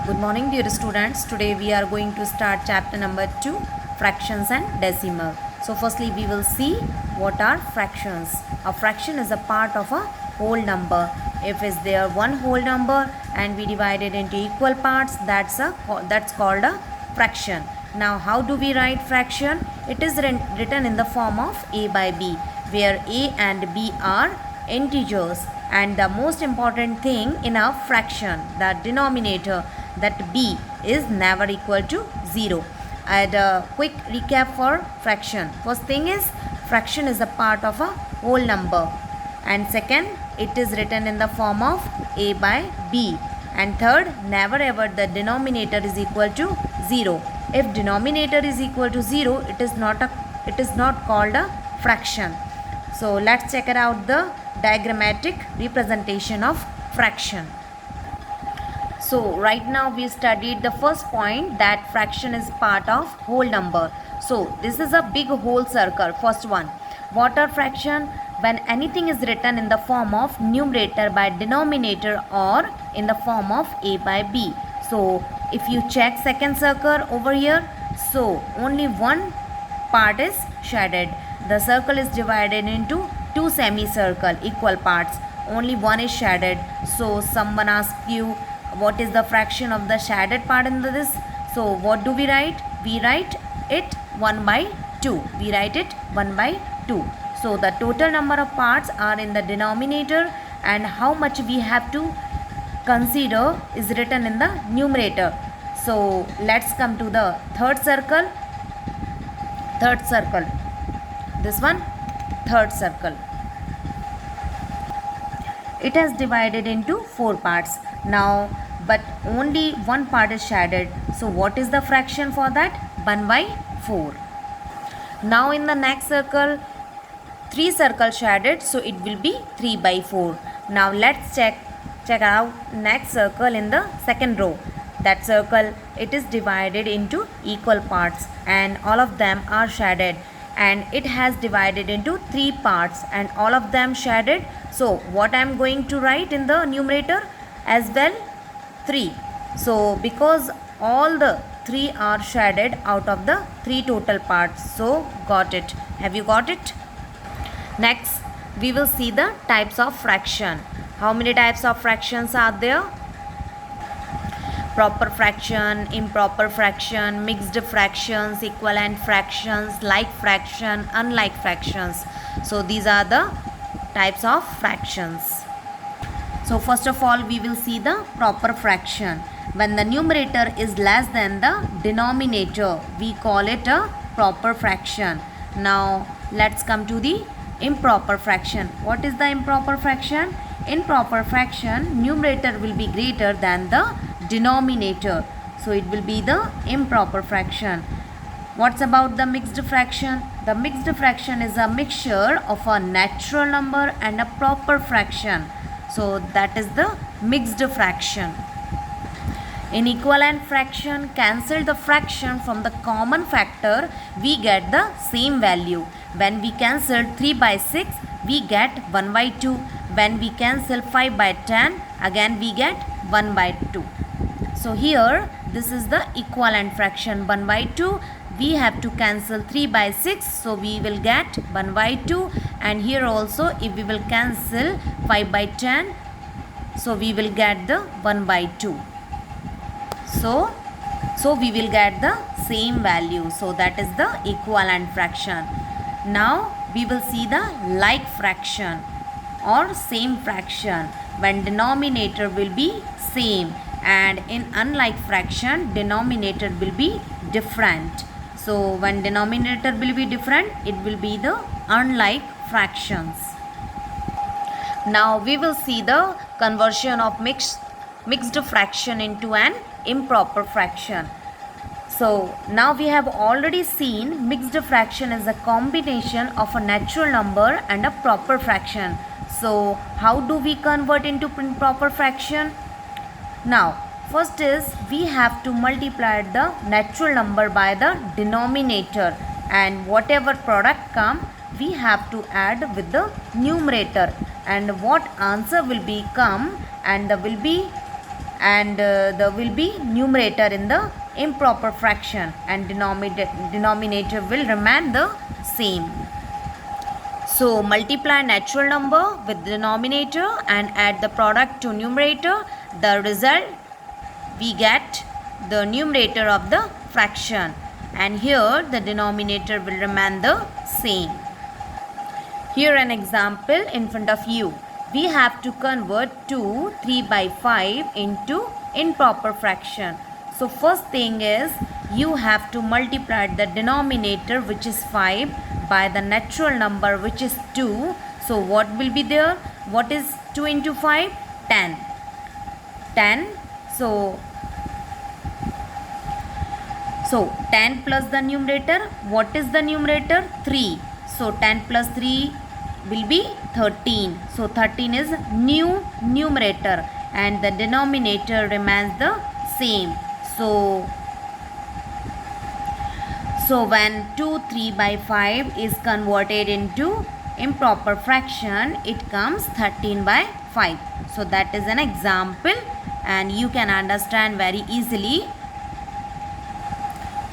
Good morning, dear students. Today we are going to start chapter number 2, fractions and decimal. So firstly we will see what are fractions. A fraction is a part of a whole number. If is there one whole number and we divide it into equal parts, that's called a fraction. Now how do we write fraction? It is written in the form of a by b, where a and b are integers, and the most important thing in a fraction, the denominator, that b is never equal to 0. And a quick recap for fraction. First thing is, fraction is a part of a whole number, and second, it is written in the form of a by b, and third, never ever the denominator is equal to 0. If denominator is equal to 0, it is not called a fraction. So let's check it out, the diagrammatic representation of fraction. So right now we studied the first point, that fraction is part of whole number. So this is a big whole circle. First one, what are fraction? When anything is written in the form of numerator by denominator or in the form of a by b. So if you check second circle over here, so only one part is shaded. The circle is divided into two semicircle equal parts. Only one is shaded. So someone asks you, what is the fraction of the shaded part in this? So what do we write? We write it 1 by 2. We write it 1 by 2. So the total number of parts are in the denominator, and how much we have to consider is written in the numerator. So let's come to the third circle. This one, third circle. It has divided into 4 parts. Now, but only one part is shaded. So what is the fraction for that? 1 by 4. Now in the next circle, 3 circles shaded, so it will be 3 by 4. Now let's check out next circle in the second row. That circle, it is divided into equal parts, and all of them are shaded, and it has divided into 3 parts and all of them shaded. So what I am going to write in the numerator as well? 3. So because all the 3 are shaded out of the 3 total parts. So got it. Have you got it? Next we will see the types of fraction. How many types of fractions are there? Proper fraction, improper fraction, mixed fractions, equivalent fractions, like fraction, unlike fractions. So these are the types of fractions. So first of all we will see the proper fraction. When the numerator is less than the denominator, we call it a proper fraction. Now let's come to the improper fraction. What is the improper fraction? In proper fraction, numerator will be greater than the denominator, so it will be the improper fraction. What's about the mixed fraction? The mixed fraction is a mixture of a natural number and a proper fraction, so that is the mixed fraction. In equivalent fraction, cancel the fraction from the common factor, we get the same value. When we cancel 3 by 6, we get 1 by 2. When we cancel 5 by 10, again we get 1 by 2. So here this is the equivalent fraction, 1 by 2. We have to cancel 3 by 6, so we will get 1 by 2. And here also if we will cancel 5 by 10, so we will get the 1 by 2. So we will get the same value. So that is the equivalent fraction. Now we will see the like fraction or same fraction, when denominator will be same, and in unlike fraction denominator will be different. So when denominator will be different, it will be the unlike fractions. Now we will see the conversion of mixed fraction into an improper fraction. So now we have already seen mixed fraction is a combination of a natural number and a proper fraction. So how do we convert into improper fraction? Now first is, we have to multiply the natural number by the denominator, and whatever product come, we have to add with the numerator, and what answer will be come, and will be and there will be numerator in the improper fraction and denominator will remain the same. So multiply natural number with denominator and add the product to numerator. The result, we get the numerator of the fraction, and here the denominator will remain the same. Here an example in front of you. We have to convert 3/5 into improper fraction. So first thing is you have to multiply the denominator, which is 5, by the natural number, which is 2. So what will be there? What is 2 into 5? 10. 10. So 10 plus the numerator. What is the numerator? 3. So 10 plus 3 will be 13. So 13 is new numerator and the denominator remains the same. So when 3/5 is converted into improper fraction, it comes 13/5. So that is an example and you can understand very easily.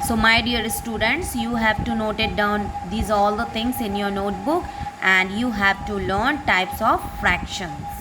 So my dear students, you have to note it down, these all the things in your notebook, and you have to learn types of fractions.